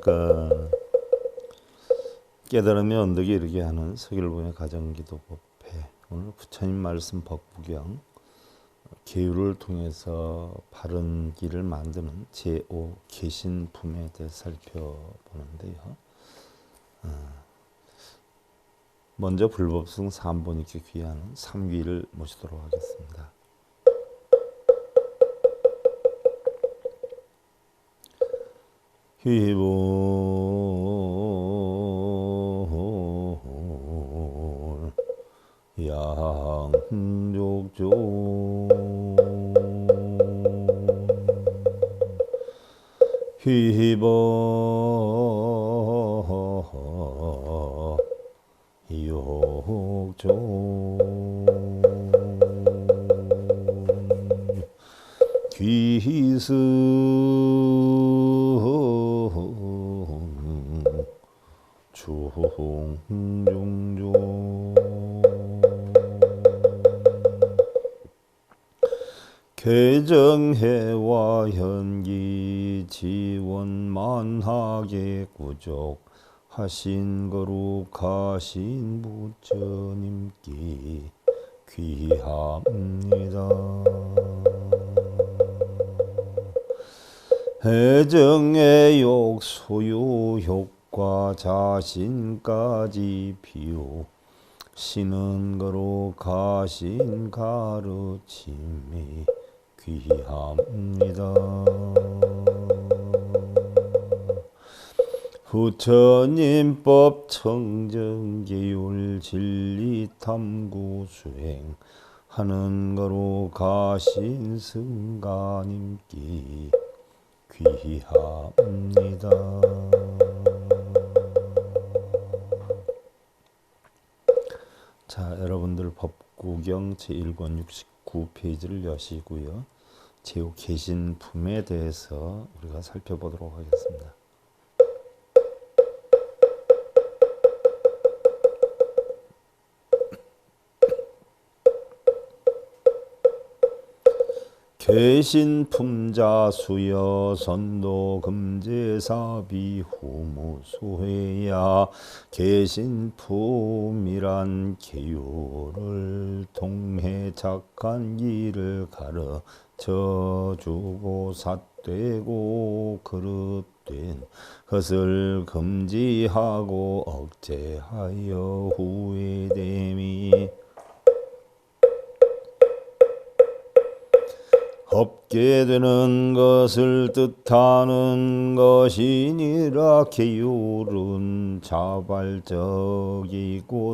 그러니까 깨달음의 언덕에 이르게 하는 서길봉의 가정기도법회, 오늘 부처님 말씀 법구경 계율을 통해서 바른 길을 만드는 제5 계신품에 대해 살펴보는데요. 먼저 불법승 3번이께 귀하는 삼귀를 모시도록 하겠습니다. 휘볼 양족존 휘볼 욕존 귀승 중종종 개정해와 현기 지원만하게 구족하신 거룩하신 부처님께 귀합니다. 해정의 욕 소유 효과 자신까지 비우시는 거룩하신 가르침이 귀합니다. 부처님법 청정계율 진리탐구 수행하는 거룩하신 승가님께 귀합니다. 자, 여러분들 법구경 제1권 69페이지를 여시고요. 제5 계신품에 대해서 우리가 살펴보도록 하겠습니다. 계신품자 수여 선도 금제사비 후무수회야 계신품이란 계율을 통해 착한 길을 가르쳐 주고 삿되고 그릇된 것을 금지하고 억제하여 후회됨이 없게 되는 것을 뜻하는 것이니라. 계율은 자발적이고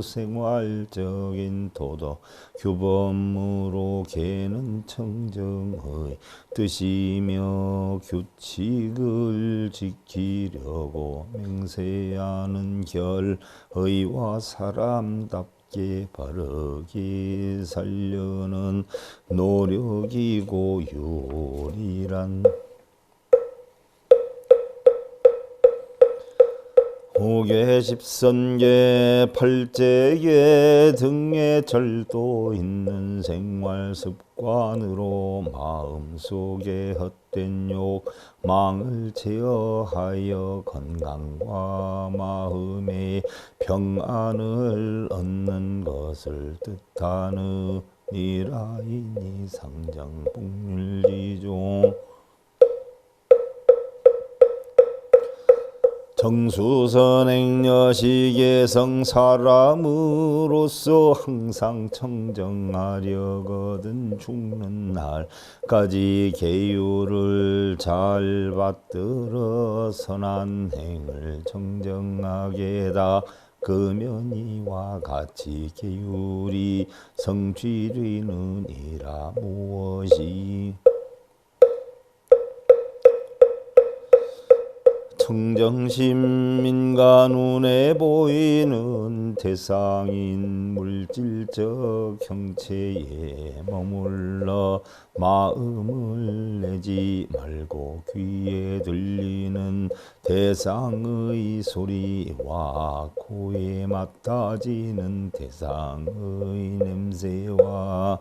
생활적인 도덕 규범으로 개는 청정의 뜻이며 규칙을 지키려고 맹세하는 결의와 사람답 바르게 살려는 노력이고 유리란 오계 십선계 팔재계 등의 절도 있는 생활 습관으로 마음속에 헛된 욕망을 제어하여 건강과 마음의 평안을 얻는 것을 뜻하느니라. 이니 상정복률지종 정수선행여시계성 사람으로서 항상 청정하려거든 죽는 날까지 계율을 잘 받들어 선한 행을 청정하게 닦으면 이와 같이 계율이 성취되느니라. 무엇이 청정심인가 눈에 보이는 대상인 물질적 형체에 머물러 마음을 내지 말고 귀에 들리는 대상의 소리와 코에 맡아지는 대상의 냄새와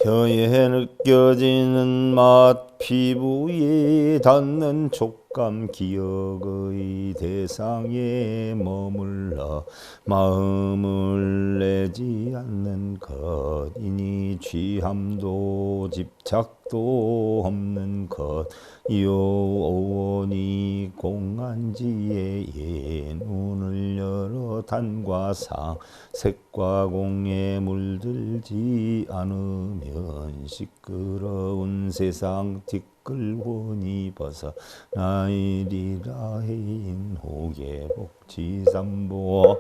혀에 느껴지는 맛, 피부에 닿는 촉감, 기억의 대상에 머물러 마음을 내지 않는 것이니 취함도 집착도 없는 것. 요원이 공안지에 눈을 열어 단과 상, 색과 공에 물들지 않으면 시끄러운 세상 티끌원이 벗어나이리라 해인 호계 복지삼보.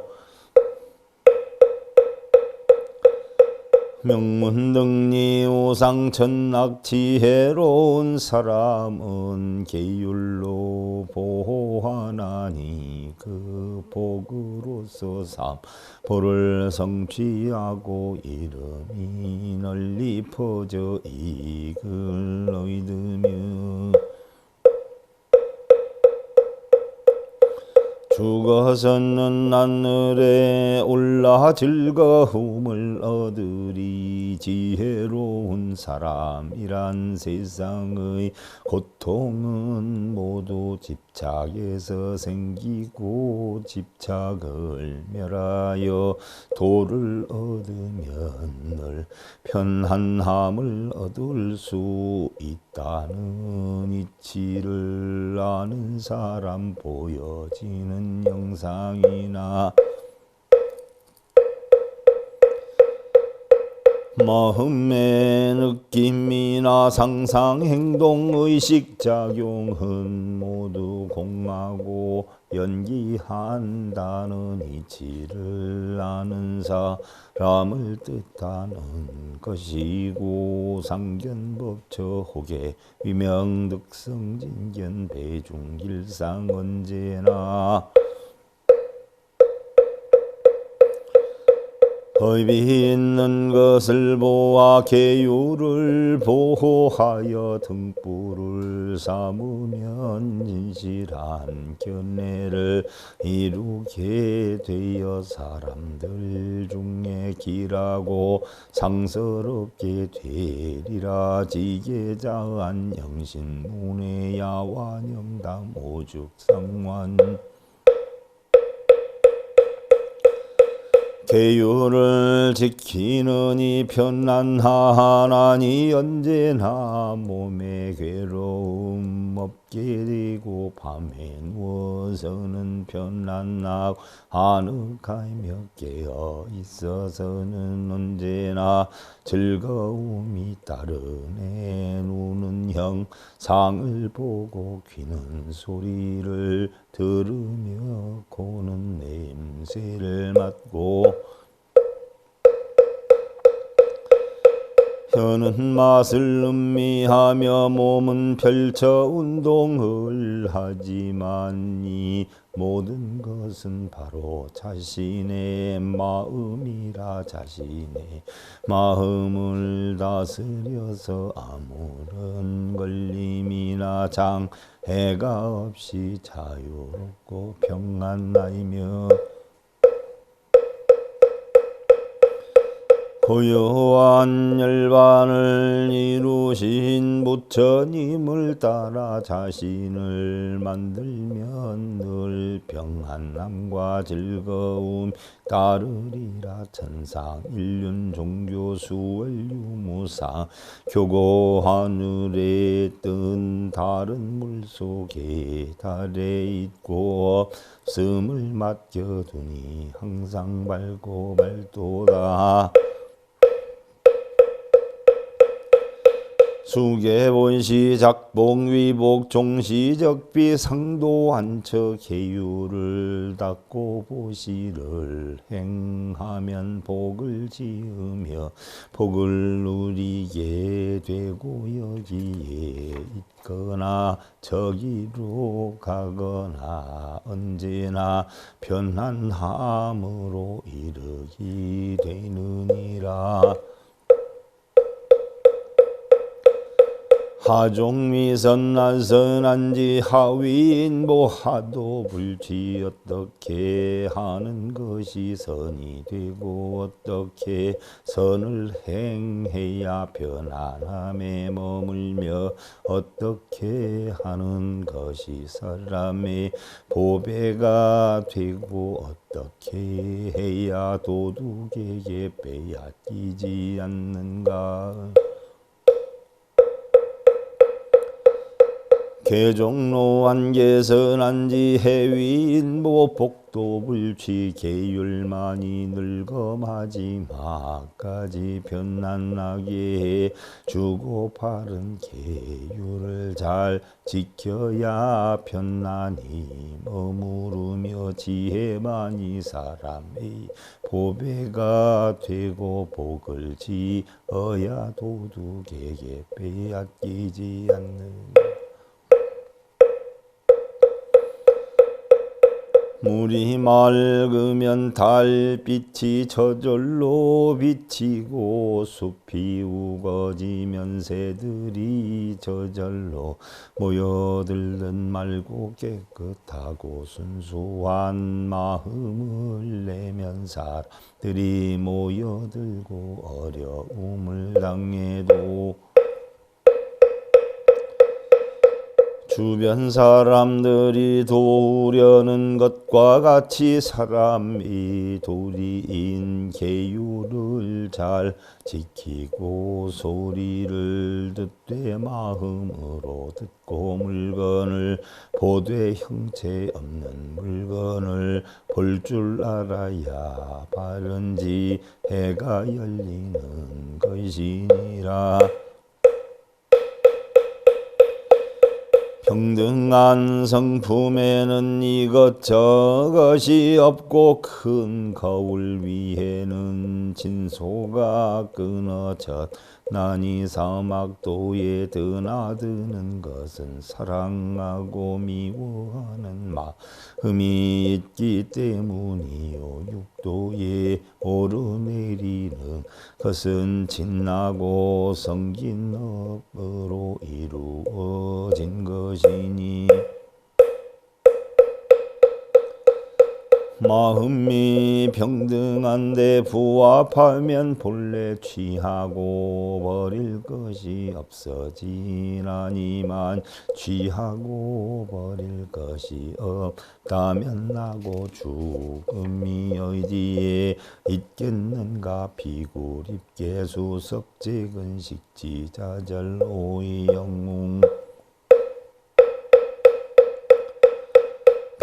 명문등리 우상천락 지혜로운 사람은 계율로 보호하나니 그 복으로서 삼보를 성취하고 이름이 널리 퍼져 이글 얻으며 죽어서는 하늘에 올라 즐거움을 얻으리. 지혜로운 사람이란 세상의 고통은 모두 집착에서 생기고 집착을 멸하여 도를 얻으면 늘 편안함을 얻을 수 있다는 이치를 아는 사람 보여지는 영상이나 마음의 느낌이나 상상, 행동, 의식, 작용은 모두 공하고 연기한다는 이치를 아는 사람을 뜻하는 것이고 상견법처 호계 위명득성 진견 배중길상 언제나 법이 있는 것을 보아 계율을 보호하여 등불을 삼으면 진실한 견해를 이루게 되어 사람들 중에 길하고 상스럽게 되리라. 지계자한 영신문의 야완영담 오죽상환 계율을 지키는 이 편안하나니 언제나 몸에 괴로움 없게 되고 밤에 누워서는 편안하고 아늑하며 깨어 있어서는 언제나 즐거움이 따르네. 눈은 형상을 보고 귀는 소리를 들으며 코는 냄새를 맡고 혀는 맛을 음미하며 몸은 펼쳐 운동을 하지만 이 모든 것은 바로 자신의 마음이라. 자신의 마음을 다스려서 아무런 걸림이나 장애가 없이 자유롭고 평안하이며 고요한 열반을 이루신 부처님을 따라 자신을 만들면 늘 평안함과 즐거움 따르리라. 천상 일륜 종교 수월유무상 교고 하늘에 뜬 다른 물속에 달에 있고 없음을 맡겨두니 항상 밝고 밝도다. 수계본시 작봉 위복 종시적비 상도한처 계율을 닦고 보시를 행하면 복을 지으며 복을 누리게 되고 여기에 있거나 저기로 가거나 언제나 편안함으로 이르게 되느니라. 하종미 선난선한지 하위인보 하도 불지 어떻게 하는 것이 선이 되고 어떻게 선을 행해야 편안함에 머물며 어떻게 하는 것이 사람의 보배가 되고 어떻게 해야 도둑에게 빼앗기지 않는가. 개종로 안개선한지 해위인보 복도불취 계율만이 늙어마지 마까지 편안하게 해 주고 바른 계율을 잘 지켜야 편안히 머무르며 지혜만이 사람의 보배가 되고 복을 지어야 도둑에게 빼앗기지 않는. 물이 맑으면 달빛이 저절로 비치고 숲이 우거지면 새들이 저절로 모여들듯 맑고 깨끗하고 순수한 마음을 내면 사람들이 모여들고 어려움을 당해도 주변 사람들이 도우려는 것과 같이 사람이 도리인 계율을 잘 지키고 소리를 듣되 마음으로 듣고 물건을 보되 형체 없는 물건을 볼 줄 알아야 바른 지혜가 열리는 것이니라. 평등한 성품에는 이것저것이 없고 큰 거울 위에는 진소가 끊어져 나니 사막도에 드나드는 것은 사랑하고 미워하는 마음이 있기 때문이요. 육도에 오르내리는 것은 진나고 성긴 업으로 이루어진 것이니 마음이 평등한데 부합하면 본래 취하고 버릴 것이 없어지나니만 취하고 버릴 것이 없다면 나고 죽음이 어디에 있겠는가. 비구립계 수석제 근식지 자절 오이 영웅.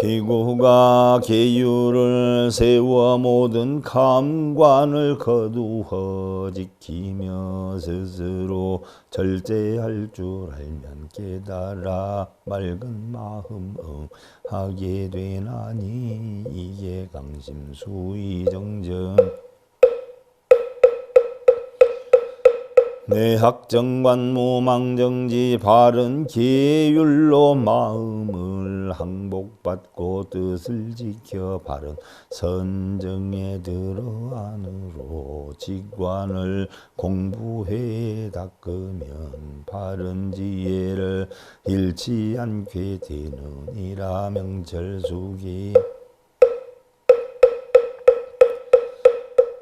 비구가 계율을 세워 모든 감관을 거두어 지키며 스스로 절제할 줄 알면 깨달아 맑은 마음 하게 되나니 이게 강심수의정정. 내학정관 무망정지 바른 계율로 마음을 항복받고 뜻을 지켜 바른 선정에 들어 안으로 직관을 공부해 닦으면 바른 지혜를 잃지 않게 되느니라. 명철수기.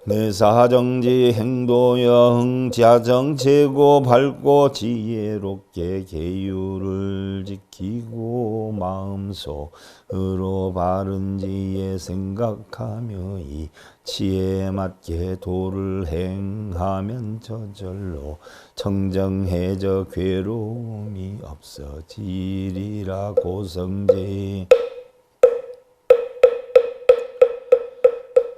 내사정지 행도영 자정체고 밝고 지혜롭게 계율을 지키고 마음속으로 바른 지혜 생각하며 이 치에 맞게 도를 행하면 저절로 청정해져 괴로움이 없어지리라. 고성제.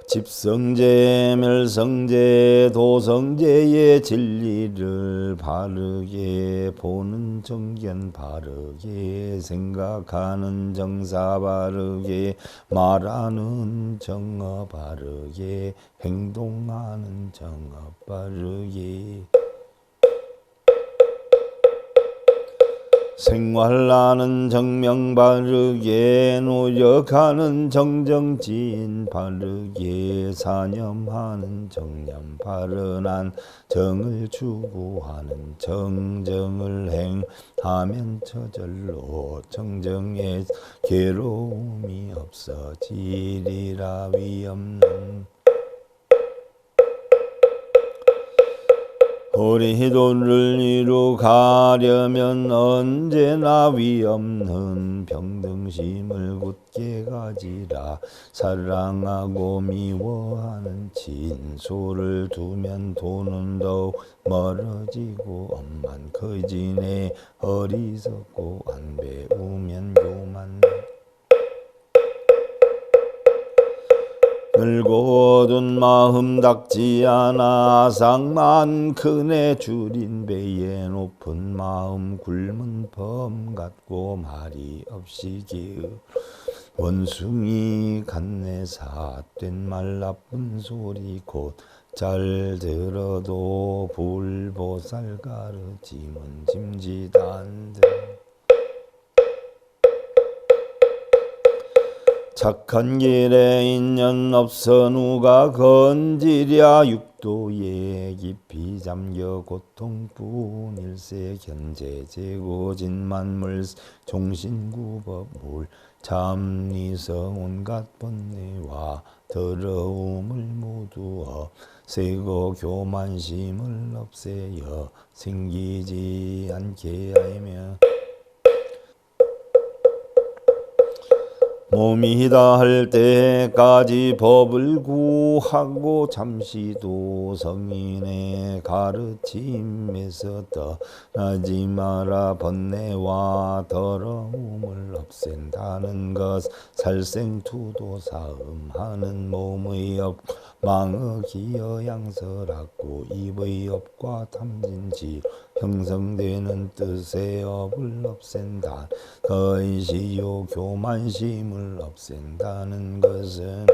집성제, 멸성제, 도성제의 진리를 바르게 보는 정견 바르게 생각하는 정사 바르게 말하는 정어 바르게 행동하는 정어 바르게 생활하는 정명 바르게 노력하는 정정진 바르게 사념하는 정념 바르난 정을 추구하는 정정을 행하면 저절로 정정에 괴로움이 없어지리라. 위없는 호리도를 이루가려면 언제나 위없는 병등심을 굳게 가지라. 사랑하고 미워하는 진소를 두면 도는 더욱 멀어지고 엄만 커지네. 어리석고 안 배우면 교만 늙어둔 마음 닦지 않아 상만 크네. 줄인 배에 높은 마음 굶은 범 같고 말이 없이 기으 원숭이 같네. 삿된 말 나쁜 소리 곧 잘 들어도 불보살 가르침은 짐짓한들. 착한 길에 인연 없어 누가 건지랴. 육도에 깊이 잠겨 고통뿐일세. 견제재고진 만물 종신구법물 참리성 온갖 번뇌와 더러움을 모두 없애고 교만심을 없애어 생기지 않게 하며 몸이 다할 때까지 법을 구하고 잠시도 성인의 가르침에서 떠나지 마라. 번뇌와 더러움을 없앤다는 것 살생투도 싸움하는 몸의 업 망의 기여 양설하고 입의 업과 탐진지 형성되는 뜻의 업을 없앤다. 거의시요 교만심을 없앤다는 것은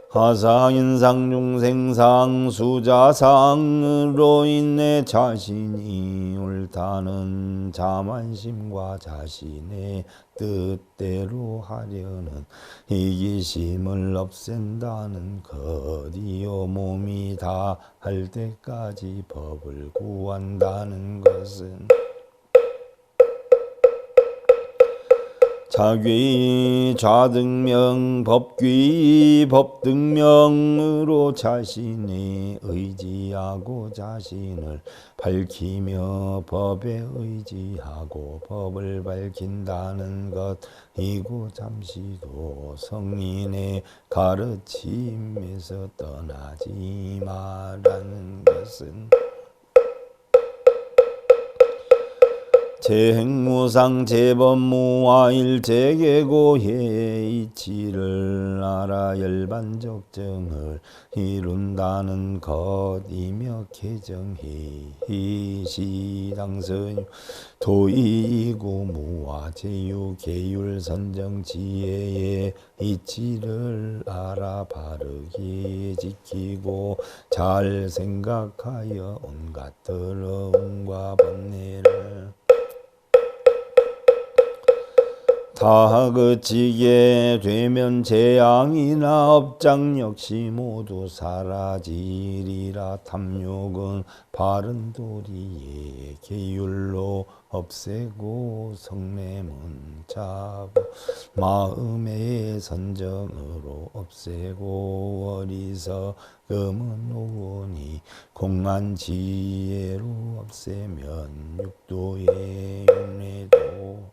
하상인상 중생상 수자상으로 인해 자신이 옳다는 자만심과 자신의 뜻대로 하려는 이기심을 없앤다는 것이요. 몸이 다 할 때까지 법을 구한다는 것은 자귀 좌등명 법귀 법등명으로 자신이 의지하고 자신을 밝히며 법에 의지하고 법을 밝힌다는 것이고 잠시도 성인의 가르침에서 떠나지 말라는 것은 재행무상 재법무와일 재계고의 이치를 알아 열반적정을 이룬다는 것이며 개정희 시당선유 도의이고 무와 제유 계율 선정 지혜의 이치를 알아 바르게 지키고 잘 생각하여 온갖 더러움과 번뇌를 다 그치게 되면 재앙이나 업장 역시 모두 사라지리라. 탐욕은 바른 도리의 계율로 없애고 성냄은 자부 마음의 선정으로 없애고 어리석음은 오니 공한 지혜로 없애면 육도의 윤회도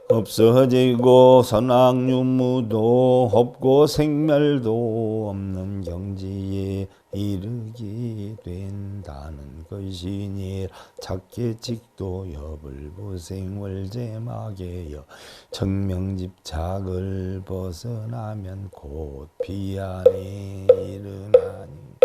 없어지고 선악유무도 없고 생멸도 없는 경지에 이르게 된다는 것이니 착계직도 여불부생월제마계여 청명집착을 벗어나면 곧 비안에 이르나니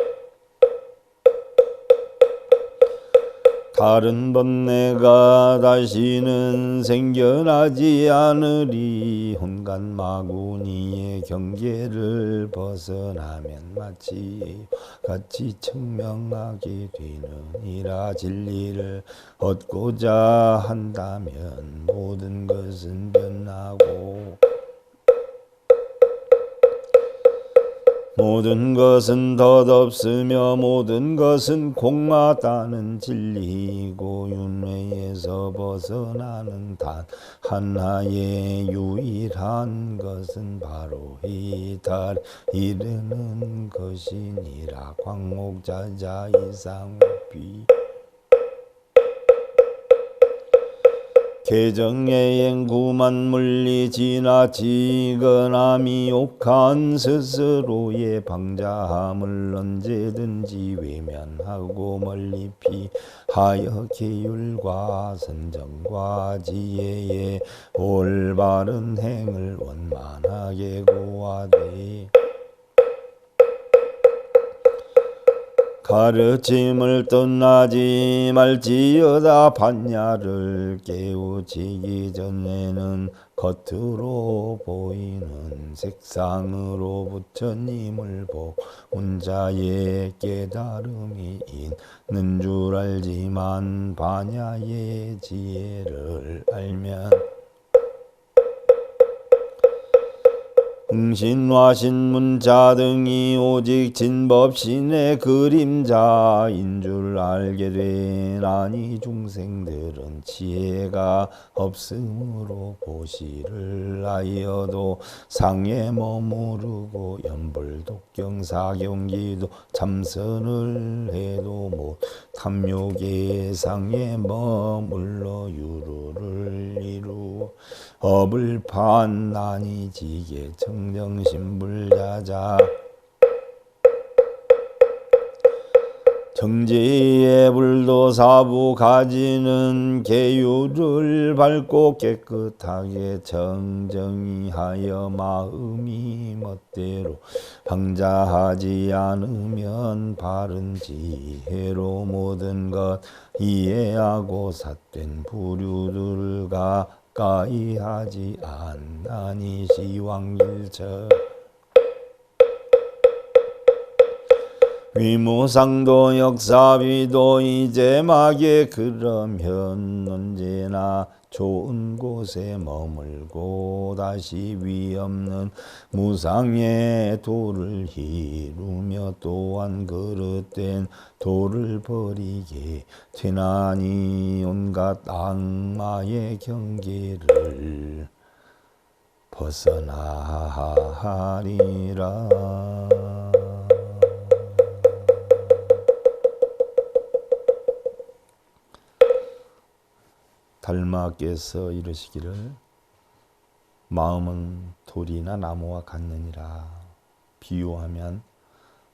다른 번뇌가 다시는 생겨나지 않으리. 혼간 마구니의 경계를 벗어나면 마치 같이 청명하게 되느니라. 진리를 얻고자 한다면 모든 것은 변하고 모든 것은 덧없으며 모든 것은 공하다는 진리이고 윤회에서 벗어나는 단 하나의 유일한 것은 바로 이 달 이르는 것이니라. 광목자자 이상비 개정예행 구만물리 지나치거나 미혹한 스스로의 방자함을 언제든지 외면하고 멀리 피하여 계율과 선정과 지혜의 올바른 행을 원만하게 구하되 가르침을 떠나지 말지어다. 반야를 깨우치기 전에는 겉으로 보이는 색상으로 부처님을 본 자의 깨달음이 있는 줄 알지만 반야의 지혜를 알면 응신화 신문자 등이 오직 진법신의 그림자인 줄 알게 되나니 중생들은 지혜가 없으므로 보시를 하여도 상에 머무르고 연불독경 사경기도 참선을 해도 못 탐욕의 상에 머물러 유루를 이루 업을 판난이 지게 정정신불자자 정지의 불도 사부 가지는 계율을 밟고 깨끗하게 정정히 하여 마음이 멋대로 방자하지 않으면 바른 지혜로 모든 것 이해하고 삿된 부류들을 가까이 하지 않나니 시황일처 위무상도 역사비도 이제막에 그러면 언제나 좋은 곳에 머물고 다시 위없는 무상의 도를 이루며 또한 그릇된 도를 버리게 되나니 온갖 악마의 경계를 벗어나리라. 달마께서 이르시기를 마음은 돌이나 나무와 같느니라. 비유하면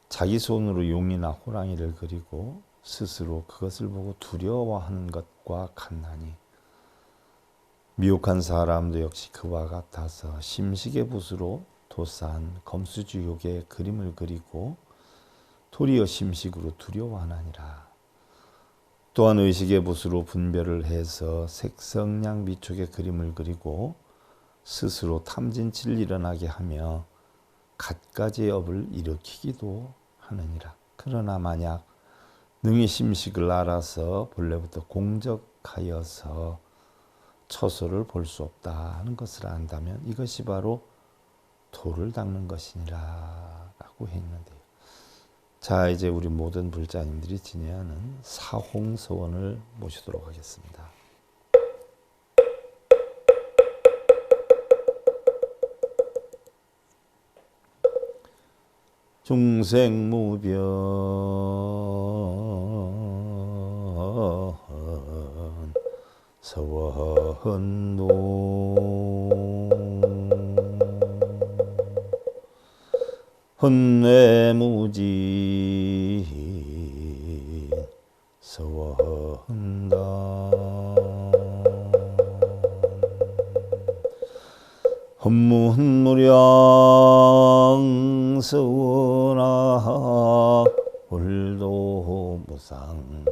자기 손으로 용이나 호랑이를 그리고 스스로 그것을 보고 두려워하는 것과 같나니 미혹한 사람도 역시 그와 같아서 심식의 붓으로 도산 검수주욕의 그림을 그리고 도리어 심식으로 두려워하나니라. 또한 의식의 붓으로 분별을 해서 색성량 미촉의 그림을 그리고 스스로 탐진치를 일어나게 하며 갖가지 업을 일으키기도 하느니라. 그러나 만약 능히 심식을 알아서 본래부터 공적하여서 처소를 볼 수 없다 하는 것을 안다면 이것이 바로 도를 닦는 것이니라 라고 했는데요. 자, 이제 우리 모든 불자님들이 지내하는 사홍서원을 모시도록 하겠습니다. 중생무변 서원도 헌내무진 서원단 헌무훈무량 서원아 불도 무상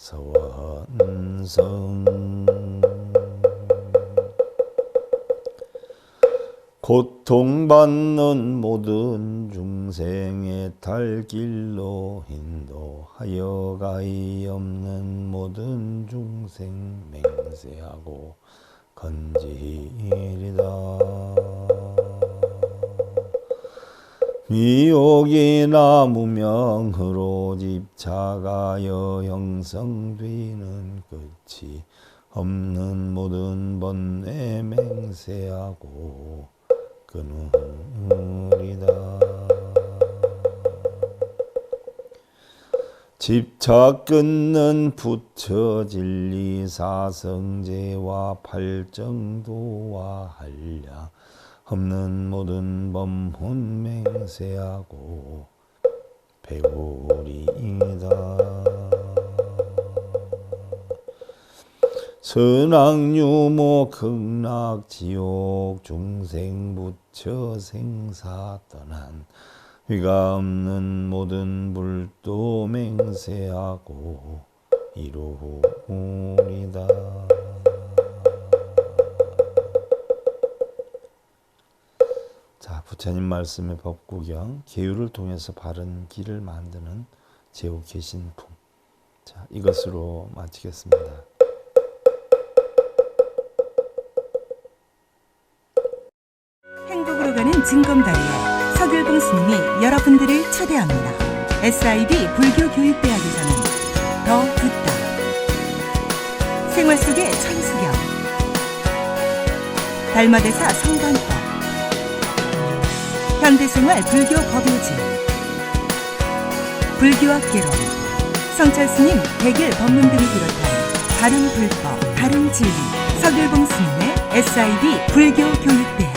서원성 고통받는 모든 중생의 탈길로 인도하여 가히 없는 모든 중생 맹세하고 건지리다. 미혹이나 무명으로 집착하여 형성되는 끝이 없는 모든 번뇌 맹세하고 끊으리다. 집착 끊는 부처 진리 사성제와 팔정도와 한량 없는 모든 범혼 맹세하고 배우리이다. 선악유모 극락지옥 중생 부처 생사 떠난 위가 없는 모든 불도 맹세하고 이루리다. 자, 부처님 말씀의 법구경, 계율을 통해서 바른 길을 만드는 제옥계신품. 자, 이것으로 마치겠습니다. 행복으로 가는 징검다리에 서귤봉 스님이 여러분들을 초대합니다. SIB 불교교육대학에서는 더 듣다, 생활 속의 천수경, 달마대사 성관법, 현대생활 불교 법요지, 불교학개론, 성찰스님 백일 법문 등을 비롯한 바른 불법, 바른 진리, 서귤봉 스님의 SIB 불교교육대학.